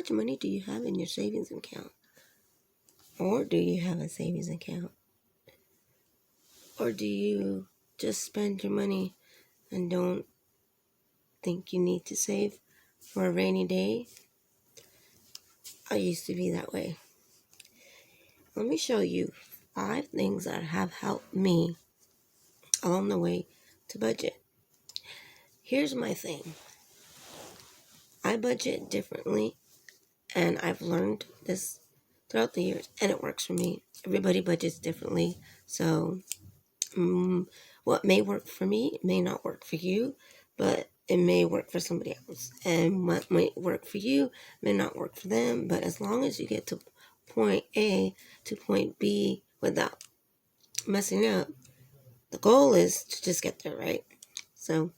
much money do you have in your savings account? Or do you have a savings account? Or do you just spend your money and don't think you need to save for a rainy day? I used to be that way. Let me show you 5 things that have helped me along the way to budget. Here's my thing. I budget differently, and I've learned this throughout the years, and it works for me. Everybody budgets differently, so what may work for me may not work for you, but it may work for somebody else. And what might work for you may not work for them, but as long as you get to point A to point B without messing up, the goal is to just get there, right? So,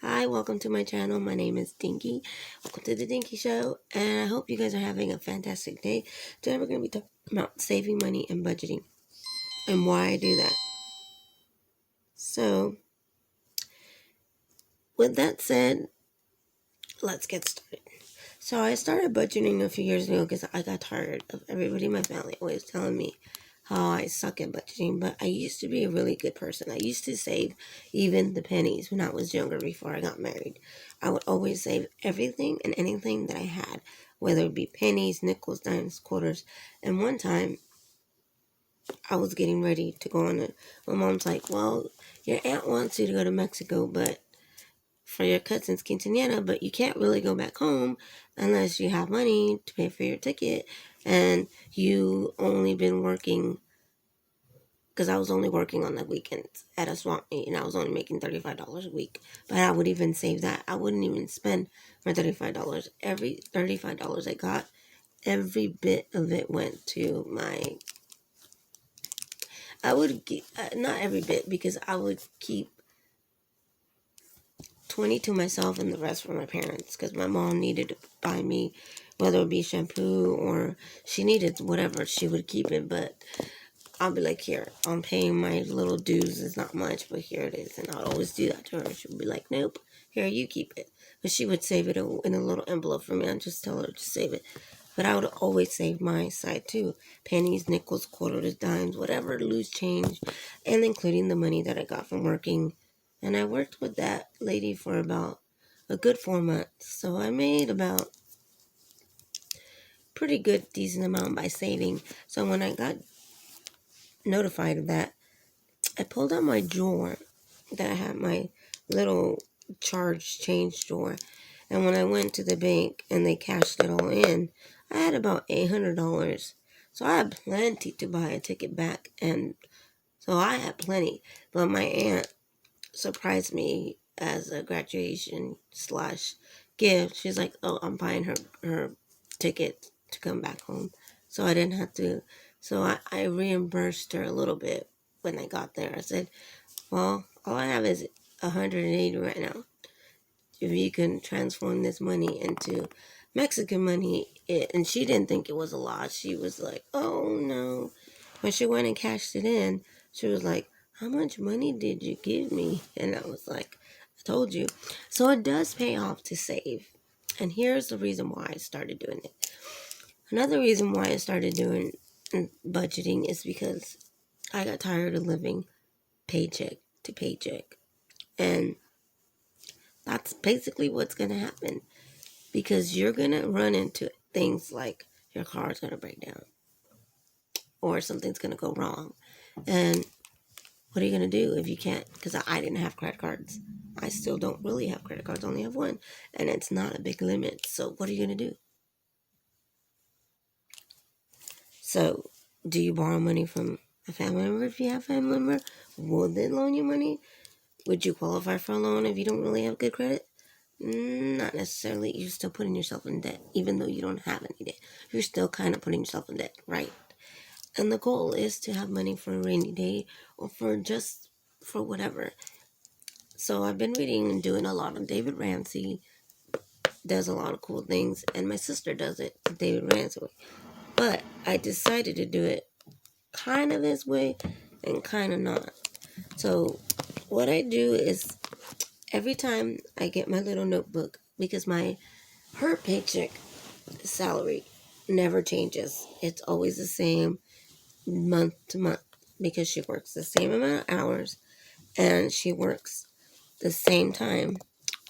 hi, welcome to my channel. My name is Dinky. Welcome to the Dinky Show, and I hope you guys are having a fantastic day. Today we're going to be talking about saving money and budgeting and why I do that. So, with that said, let's get started. So I started budgeting a few years ago because I got tired of everybody in my family always telling me how I suck at budgeting. But I used to be a really good person. I used to save even the pennies when I was younger before I got married. I would always save everything and anything that I had, whether it be pennies, nickels, dimes, quarters. And one time, I was getting ready to go on it. My mom's like, well, your aunt wants you to go to Mexico, but for your cousin's quinceañera, but you can't really go back home unless you have money to pay for your ticket, and you only been working, because I was only working on the weekends at a swap meet, and I was only making $35 a week, but I would even save that. I wouldn't even spend my $35. Every $35 I got, every bit of it went to my, not every bit, because I would keep 20 to myself and the rest for my parents, because my mom needed to buy me, whether it be shampoo or she needed whatever, she would keep it. But I'll be like, here, I'm paying my little dues. It's not much, but here it is. And I'll always do that to her. She would be like, nope, here, you keep it. But she would save it in a little envelope for me. I'd just tell her to save it. But I would always save my side too. Pennies, nickels, quarters, dimes, whatever, loose change, and including the money that I got from working. And I worked with that lady for about a good 4 months. So I made about pretty good, decent amount by saving. So when I got notified of that, I pulled out my drawer that I had, my little charge change drawer. And when I went to the bank and they cashed it all in, I had about $800. So I had plenty to buy a ticket back. And so I had plenty. But my aunt surprised me as a graduation / gift. She's like, oh, I'm buying her ticket to come back home. So I didn't have to. So I reimbursed her a little bit when I got there. I said, well, all I have is 180 right now. If you can transform this money into Mexican money. And she didn't think it was a lot. She was like, oh no. When she went and cashed it in, she was like, how much money did you give me? And I was like, I told you. So it does pay off to save. And here's the reason why I started doing it. Another reason why I started doing budgeting is because I got tired of living paycheck to paycheck. And that's basically what's going to happen. Because you're going to run into things like your car's going to break down. Or something's going to go wrong. And what are you going to do if you can't? Because I didn't have credit cards. I still don't really have credit cards. I only have one. And it's not a big limit. So what are you going to do? So do you borrow money from a family member? If you have a family member, will they loan you money? Would you qualify for a loan if you don't really have good credit? Not necessarily. You're still putting yourself in debt. Even though you don't have any debt, you're still kind of putting yourself in debt, right? And the goal is to have money for a rainy day or for whatever. So I've been reading and doing a lot of David Ramsey. Does a lot of cool things. And my sister does it the David Ramsey way. But I decided to do it kind of this way and kind of not. So what I do is every time I get my little notebook, because her paycheck salary never changes. It's always the same month to month because she works the same amount of hours and she works the same time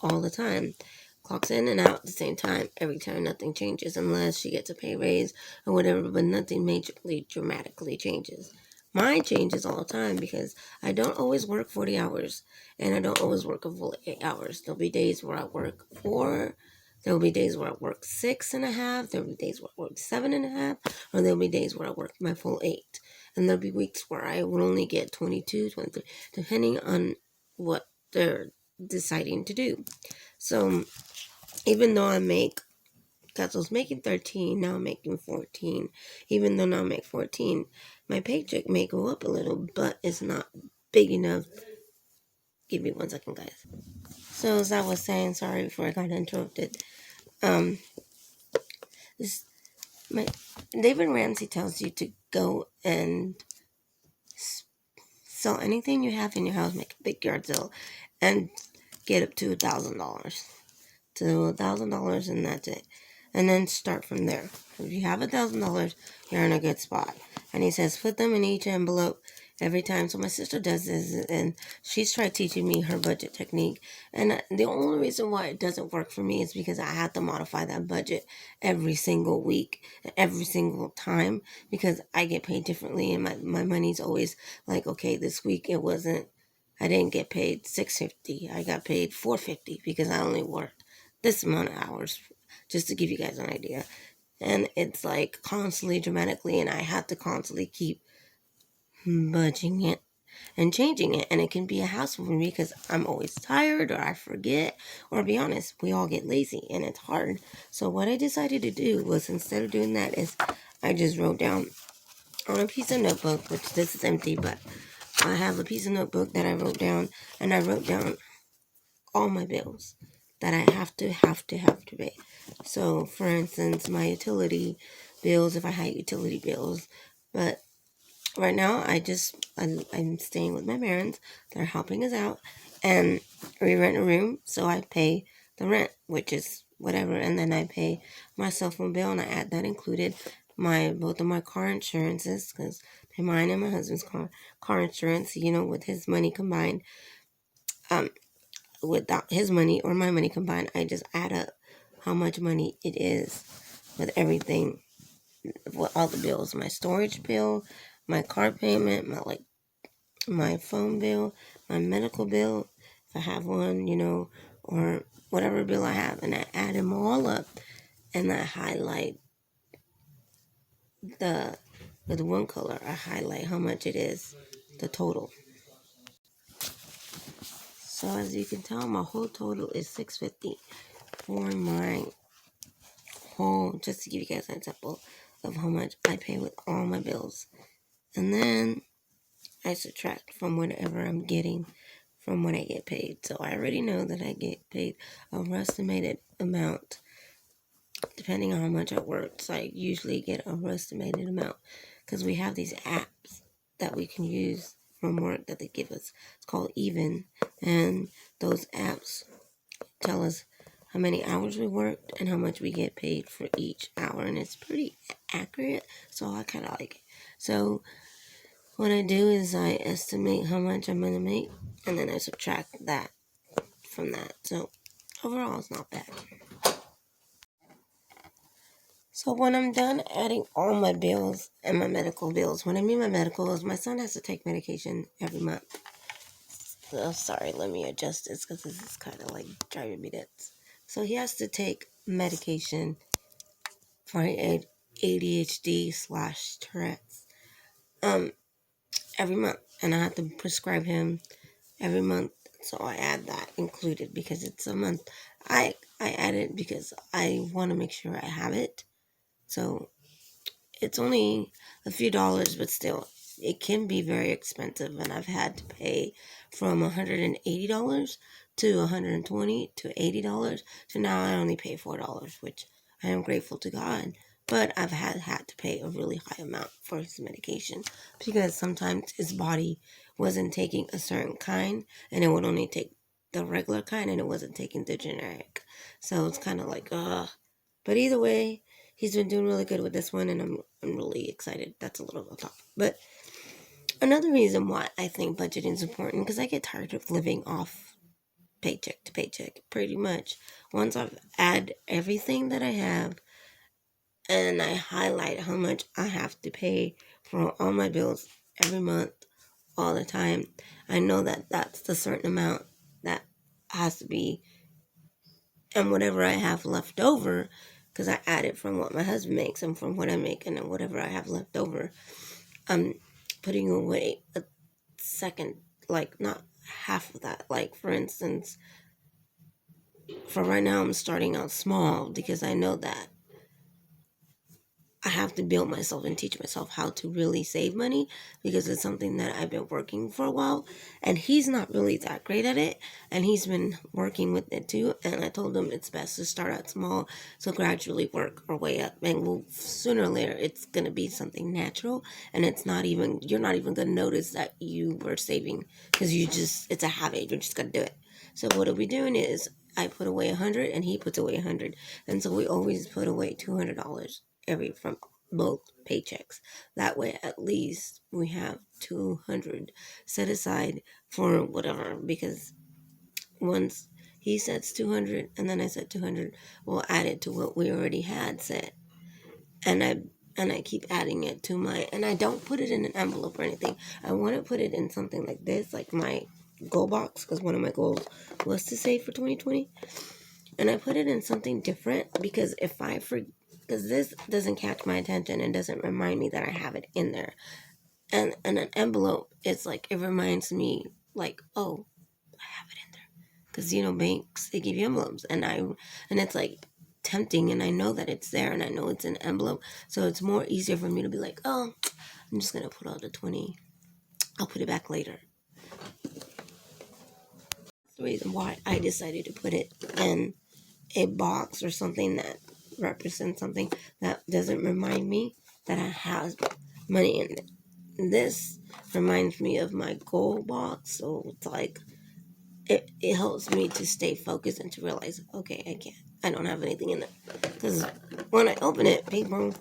all the time. Clocks in and out at the same time every time. Nothing changes unless she gets a pay raise or whatever, but nothing majorly dramatically changes. Mine changes all the time because I don't always work 40 hours and I don't always work a full 8 hours. There'll be days where I work 4. There'll be days where I work 6.5. There'll be days where I work 7.5. Or there'll be days where I work my full 8. And there'll be weeks where I will only get 22, 23, depending on what they're deciding to do. So even though because I was making 13, now I'm making 14. Even though now I make 14, my paycheck may go up a little, but it's not big enough. Give me 1 second, guys. So as I was saying, sorry before I got interrupted. This David Ramsey tells you to go and sell anything you have in your house, make a big yard sale, and get up to $1,000. To $1,000, and that's it. And then start from there. If you have $1,000, you're in a good spot. And he says, put them in each envelope every time. So my sister does this, and she's tried teaching me her budget technique. And the only reason why it doesn't work for me is because I have to modify that budget every single week, every single time, because I get paid differently, and my money's always like, okay, this week I didn't get paid $650. I got paid $450 because I only worked this amount of hours, just to give you guys an idea. And it's like constantly dramatically, and I have to constantly keep budging it and changing it. And it can be a hassle for me because I'm always tired, or I forget, or be honest, we all get lazy and it's hard. So what I decided to do was, instead of doing that, is I just wrote down on a piece of notebook, which this is empty, but I have a piece of notebook that I wrote down, and I wrote down all my bills that I have to pay. So, for instance, my utility bills, if I had utility bills. But right now, I'm staying with my parents. They're helping us out, and we rent a room, so I pay the rent, which is whatever, and then I pay my cell phone bill, and I add that included both of my car insurances, because mine and my husband's car insurance, with his money combined. Without his money or my money combined, I just add up how much money it is with everything, with all the bills, my storage bill, my car payment, my phone bill, my medical bill, if I have one, or whatever bill I have, and I add them all up, and I highlight with one color, I highlight how much it is, the total. So as you can tell, my whole total is $650 for my whole, just to give you guys an example of how much I pay with all my bills. And then I subtract from whatever I'm getting from when I get paid. So I already know that I get paid a estimated amount depending on how much I work. So I usually get a estimated amount because we have these apps that we can use from work that they give us. It's called Even, and those apps tell us how many hours we worked and how much we get paid for each hour, and it's pretty accurate, so I kind of like it. So what I do is I estimate how much I'm going to make, and then I subtract that from that. So overall, it's not bad. So when I'm done adding all my bills and my medical bills, when I mean my medical is my son has to take medication every month. Oh, sorry, let me adjust this because this is kind of like driving me nuts. So he has to take medication for ADHD/Tourette's every month, and I have to prescribe him every month. So I add that included because it's a month. I add it because I want to make sure I have it. So it's only a few dollars, but still, it can be very expensive, and I've had to pay from $180 to $120 to $80 to now I only pay $4, which I am grateful to God. But I've had to pay a really high amount for his medication because sometimes his body wasn't taking a certain kind, and it would only take the regular kind, and it wasn't taking the generic. So it's kind of like, But either way, he's been doing really good with this one, and I'm really excited. That's a little off topic. But another reason why I think budgeting is important, because I get tired of living off paycheck to paycheck, pretty much. Once I've add everything that I have, and I highlight how much I have to pay for all my bills every month, all the time, I know that that's the certain amount that has to be, and whatever I have left over, because I add it from what my husband makes and from what I make, and then whatever I have left over, I'm putting away a second, like not half of that. Like, for instance, for right now, I'm starting out small because I know that I have to build myself and teach myself how to really save money, because it's something that I've been working for a while, and he's not really that great at it, and he's been working with it too. And I told him it's best to start out small, so gradually work our way up, and we'll, sooner or later it's going to be something natural, and you're not even going to notice that you were saving, because it's a habit. You're just going to do it. So what are we doing is, I put away 100 and he puts away 100, and so we always put away $200 from both paychecks. That way, at least we have 200 set aside for whatever. Because once he sets 200 and then I set 200, we'll add it to what we already had set, and I keep adding it to and I don't put it in an envelope or anything. I want to put it in something like this, like my goal box, because one of my goals was to save for 2020. And I put it in something different, because because this doesn't catch my attention and doesn't remind me that I have it in there. And an envelope, it's like, it reminds me, like, oh, I have it in there. Because, banks, they give you envelopes, and it's like tempting, and I know that it's there, and I know it's an envelope. So it's more easier for me to be like, oh, I'm just going to put out the 20. I'll put it back later. That's the reason why I decided to put it in a box or something that represents something that doesn't remind me that I have money in it. This reminds me of my goal box, so it's like it helps me to stay focused and to realize, okay, I don't have anything in it, because when I open it, people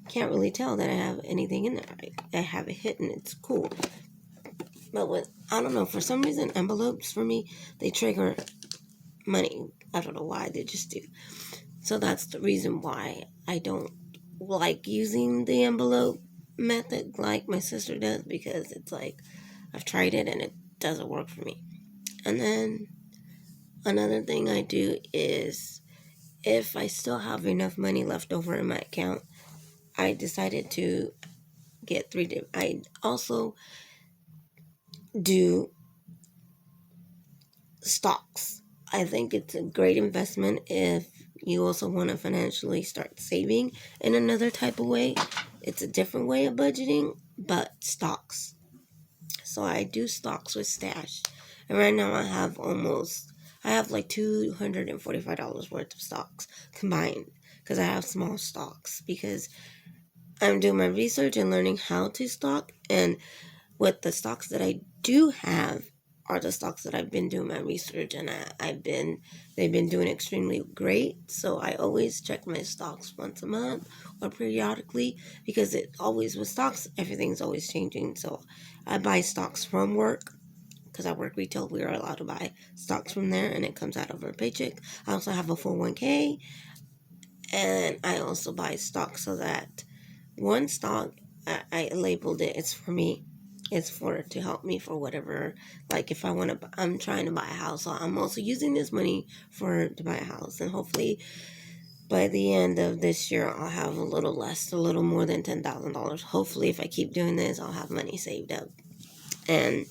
can't really tell that I have anything in there. I have it hidden. It's cool. But I don't know, for some reason, envelopes for me, they trigger money. I don't know why, they just do. So that's the reason why I don't like using the envelope method like my sister does, because it's like, I've tried it and it doesn't work for me. And then another thing I do is, if I still have enough money left over in my account, I decided to get I also do stocks. I think it's a great investment if you also want to financially start saving in another type of way. It's a different way of budgeting, but stocks. So I do stocks with Stash. And right now I have like $245 worth of stocks combined, because I have small stocks, because I'm doing my research and learning how to stock. And with the stocks that I do have are the stocks that I've been doing my research, and they've been doing extremely great. So I always check my stocks once a month or periodically, because with stocks, everything's always changing. So I buy stocks from work, because I work retail. We are allowed to buy stocks from there, and it comes out of our paycheck. I also have a 401k, and I also buy stocks, so that one stock, I labeled it, it's for me. It's to help me for whatever, like if I'm trying to buy a house, so I'm also using this money to buy a house. And hopefully by the end of this year, I'll have a little more than $10,000. Hopefully, if I keep doing this, I'll have money saved up. And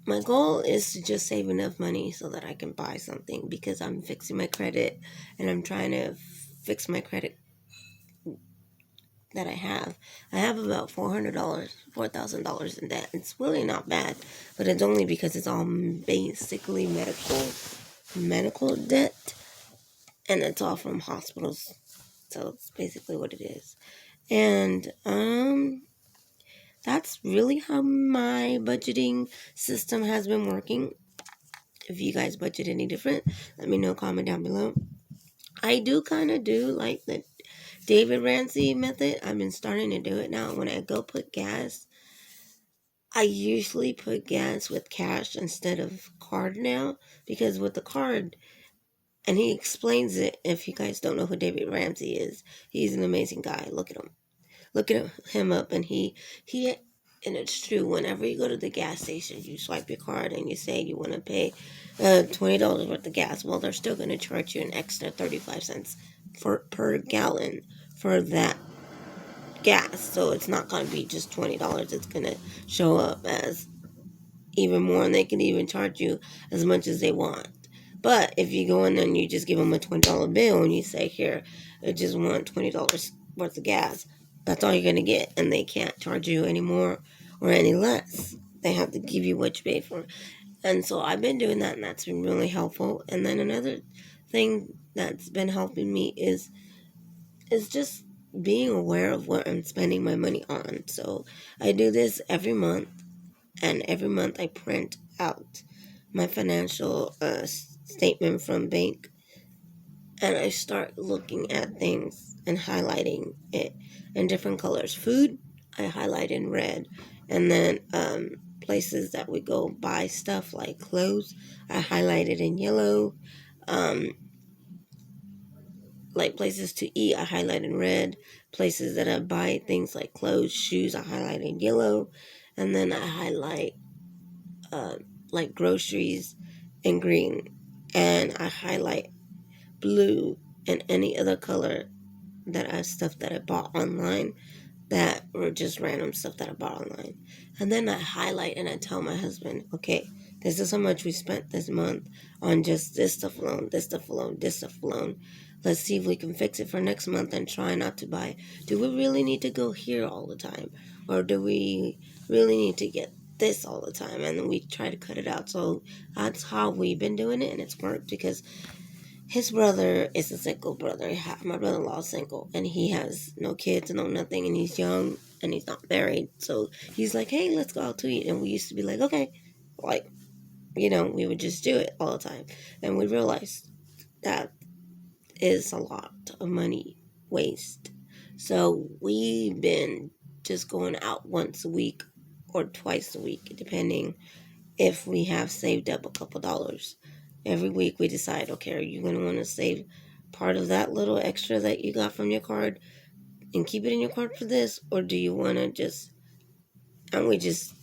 my goal is to just save enough money so that I can buy something, because I'm fixing my credit, and I'm trying to fix my credit that I have. I have about $4,000 in debt. It's really not bad, but it's only because it's all basically medical debt, and it's all from hospitals. So it's basically what it is. And that's really how my budgeting system has been working. If you guys budget any different, let me know, comment down below. I do kind of do like the David Ramsey method. I've been starting to do it now. When I go put gas, I usually put gas with cash instead of card now, because with the card, and he explains it. If you guys don't know who David Ramsey is, he's an amazing guy. Look at him up, and he and it's true. Whenever you go to the gas station, you swipe your card and you say you want to pay $20 worth of gas. Well, they're still going to charge you an extra 35 cents per gallon for that gas. So it's not going to be just $20. It's going to show up as even more, and they can even charge you as much as they want. But if you go in there and you just give them a $20 bill and you say, here, I just want $20 worth of gas, that's all you're going to get. And they can't charge you any more or any less. They have to give you what you pay for. And so I've been doing that, and that's been really helpful. And then another thing that's been helping me is just being aware of what I'm spending my money on. So I do this every month, and every month I print out my financial statement from bank, and I start looking at things and highlighting it in different colors. Food, I highlight in red, and then places that we go buy stuff like clothes, I highlight it in yellow. Um, like places to eat, I highlight in red. Places that I buy things like clothes, shoes, I highlight in yellow, and then I highlight uh, like groceries in green, and I highlight blue and any other color that I stuff that I bought online that were just random stuff that I bought online. And then I highlight and I tell my husband, okay, this is how much we spent this month on just this stuff alone, this stuff alone, this stuff alone. Let's see if we can fix it for next month and try not to buy. Do we really need to go here all the time? Or do we really need to get this all the time? And then we try to cut it out. So that's how we've been doing it, and it's worked because his brother is a single brother. My brother-in-law is single, and he has no kids, no nothing, and he's young, and he's not married. So he's like, hey, let's go out to eat. And we used to be like, okay. Like, we would just do it all the time. And we realized that is a lot of money waste. So we've been just going out once a week or twice a week, depending if we have saved up a couple dollars. Every week we decide, okay, are you going to want to save part of that little extra that you got from your card and keep it in your card for this? Or do you want to and we just,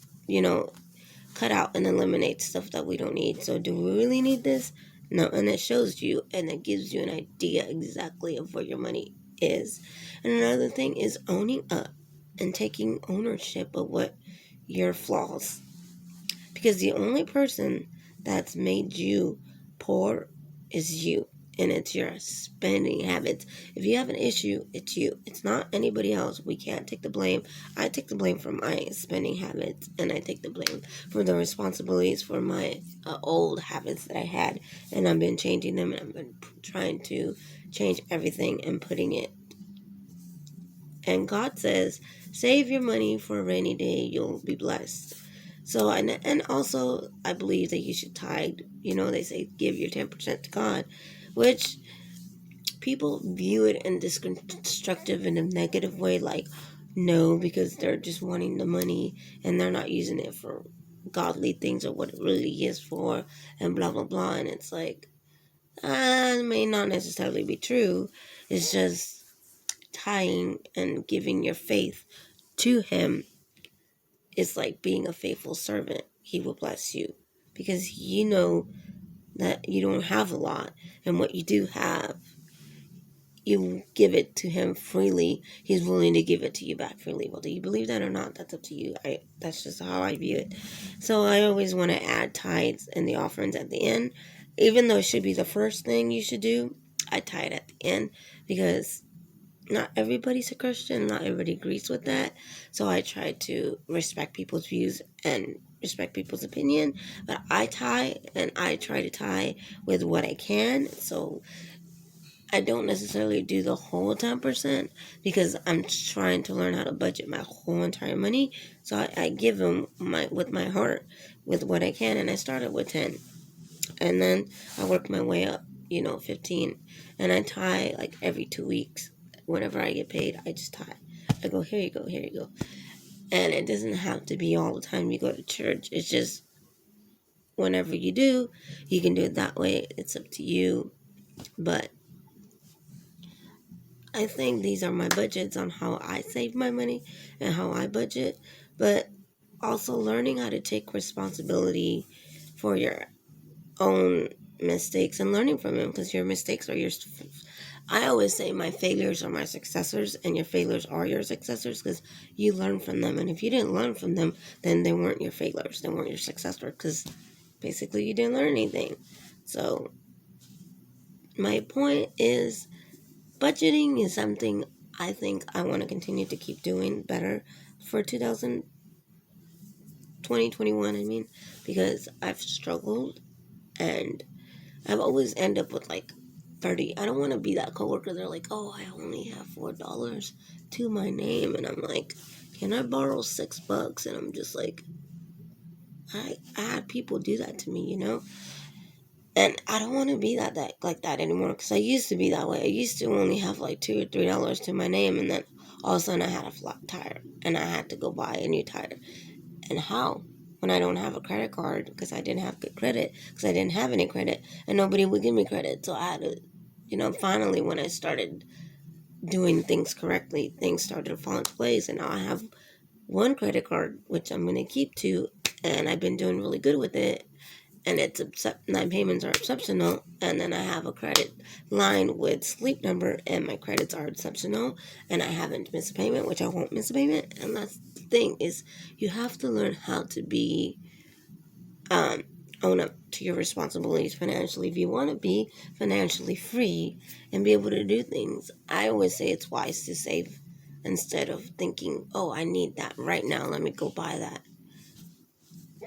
cut out and eliminate stuff that we don't need. So do we really need this? No. And it shows you, and it gives you an idea exactly of where your money is. And another thing is owning up and taking ownership of what your flaws, because the only person that's made you poor is you. And it's your spending habits. If you have an issue, it's you. It's not anybody else. We can't take the blame. I take the blame for my spending habits, and I take the blame for the responsibilities for my old habits that I had. And I've been changing them, and I've been trying to change everything and putting it. And God says, save your money for a rainy day. You'll be blessed. So, and also, I believe that you should tithe. They say give your 10% to God, which people view it in this constructive in a negative way, like, no, because they're just wanting the money and they're not using it for godly things or what it really is for, and blah, blah, blah. And it's like, it may not necessarily be true. It's just tying and giving your faith to Him is like being a faithful servant. He will bless you because you know that you don't have a lot, and what you do have, you give it to Him freely. He's willing to give it to you back freely. Whether you believe that or not, that's up to you. That's just how I view it. So I always want to add tithes and the offerings at the end, even though it should be the first thing you should do. I tithe at the end because not everybody's a Christian. Not everybody agrees with that. So I try to respect people's views and respect people's opinion. But I tithe, and I try to tithe with what I can. So I don't necessarily do the whole 10% because I'm trying to learn how to budget my whole entire money. So I give them with my heart, with what I can. And I started with 10. And then I work my way up. 15, and I tie like every 2 weeks. Whenever I get paid, I just tie. I go, here you go, here you go. And it doesn't have to be all the time you go to church. It's just whenever you do, you can do it that way. It's up to you. But I think these are my budgets on how I save my money and how I budget. But also learning how to take responsibility for your own mistakes and learning from them, because your mistakes are yours. I always say my failures are my successors and your failures are your successors, because you learn from them. And if you didn't learn from them, then they weren't your failures. They weren't your successors, because basically you didn't learn anything. So my point is, budgeting is something I think I want to continue to keep doing better for 2021, I mean, because I've struggled and I've always end up with like 30. I don't want to be that coworker. They're like, oh, I only have $4 to my name. And I'm like, can I borrow $6? And I'm just like, I had people do that to me. And I don't want to be that like that anymore, because I used to be that way. I used to only have like $2 or $3 to my name, and then all of a sudden I had a flat tire, and I had to go buy a new tire. And how? When I don't have a credit card, because I didn't have good credit, because I didn't have any credit, and nobody would give me credit. So I had to, finally when I started doing things correctly, things started to fall into place, and now I have one credit card, which I'm going to keep to, and I've been doing really good with it. And my payments are exceptional, and then I have a credit line with Sleep Number, and my credits are exceptional, and I haven't missed a payment, which I won't miss a payment. And that's the thing, is you have to learn how to be own up to your responsibilities financially if you want to be financially free and be able to do things. I always say it's wise to save instead of thinking, oh, I need that right now, let me go buy that.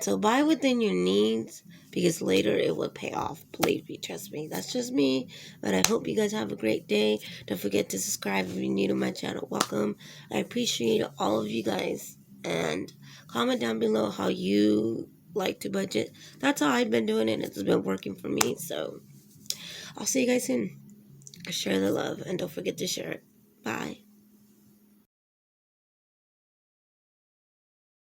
So buy within your needs, because later it will pay off. Believe me, trust me. That's just me. But I hope you guys have a great day. Don't forget to subscribe if you're new to my channel. Welcome. I appreciate all of you guys. And comment down below how you like to budget. That's how I've been doing it. It's been working for me. So I'll see you guys soon. Share the love, and don't forget to share it. Bye.